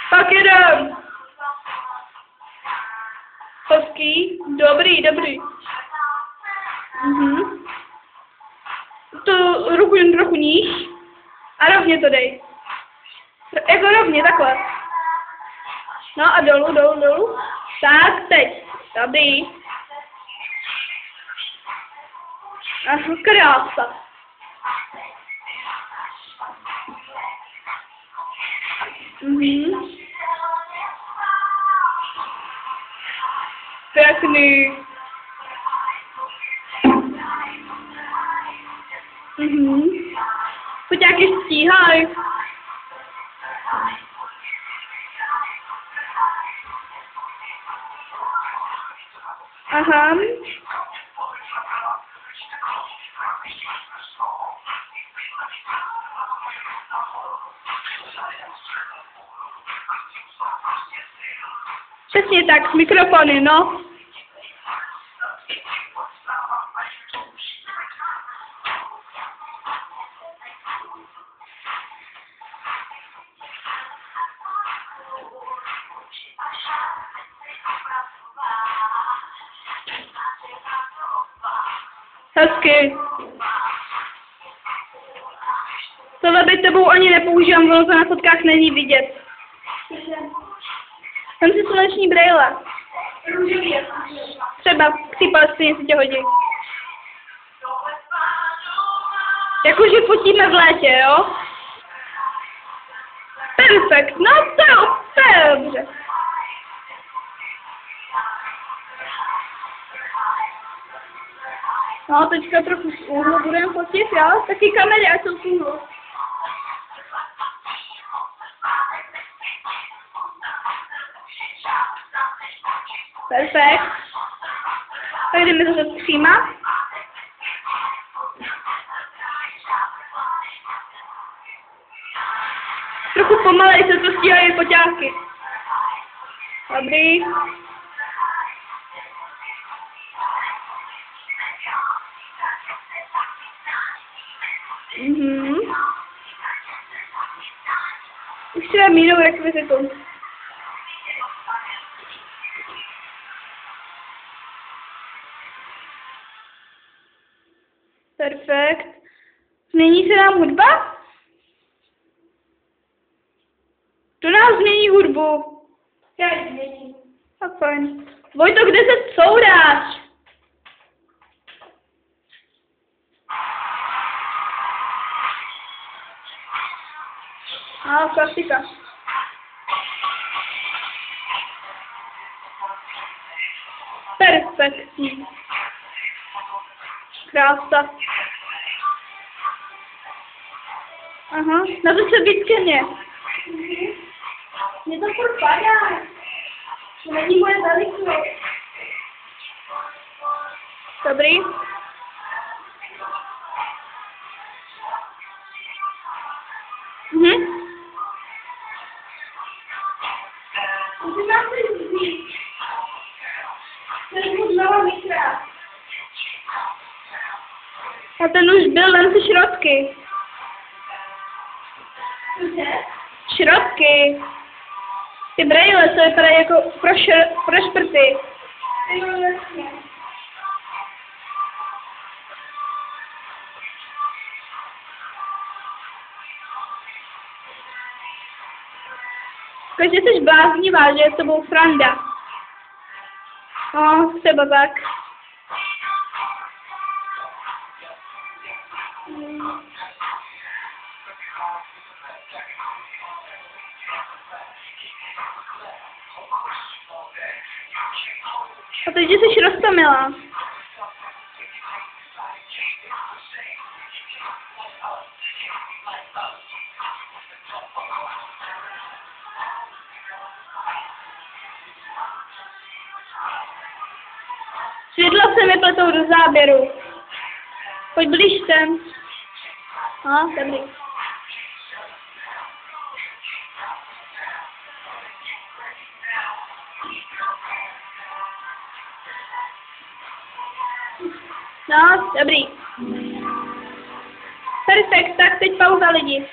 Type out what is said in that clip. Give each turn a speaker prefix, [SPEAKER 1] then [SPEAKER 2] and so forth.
[SPEAKER 1] Tak jedem. Hezký, dobrý. To ruku jen trochu níž a rovně to dej. Jako rovně, takhle. No a dolů. Tak, teď. Dobrý. Aha, krása. Pěkný. Poťáky stíhaj. Aha. Přesně tak, mikrofony, no. Hezky. Tohle by tebou ani nepoužívám, ono to na fotkách není vidět. Tam si sluneční brejle. Třeba k té Palestině se tě hodí. Jakože fotíme v létě, jo? Perfekt, no to je dobře. No, teďka trochu z úhlu budeme fotit, jo? Taky kamery, ať jsou z úhlu. Perfekt. Tak jdeme zase příma. Trochu pomalej se to stíhají foťáky. Dobrý. Už si dám jinou rekvizitu. Perfekt. Změní se nám hudba? To nás změní hudbu. Já ji změním. Tak fajn. Vojto, kde se couráš? Klasika. Perfektní. Krása. Aha, na to se víc ke mně. Mě to furt padá. To není moje velikost. Dobrý. A ten už byl, jen ty šrotky. Šrotky. Ty brejle, co vypadají jako pro šprty. Takže jsi bláznivá, že je s tebou sranda. No, třeba tak. A teď jsi roztomilá. Světla se mi pletou do záběru. Pojď blíž sem. No, dobrý. No, dobrý. Perfekt, tak teď pauza lidi.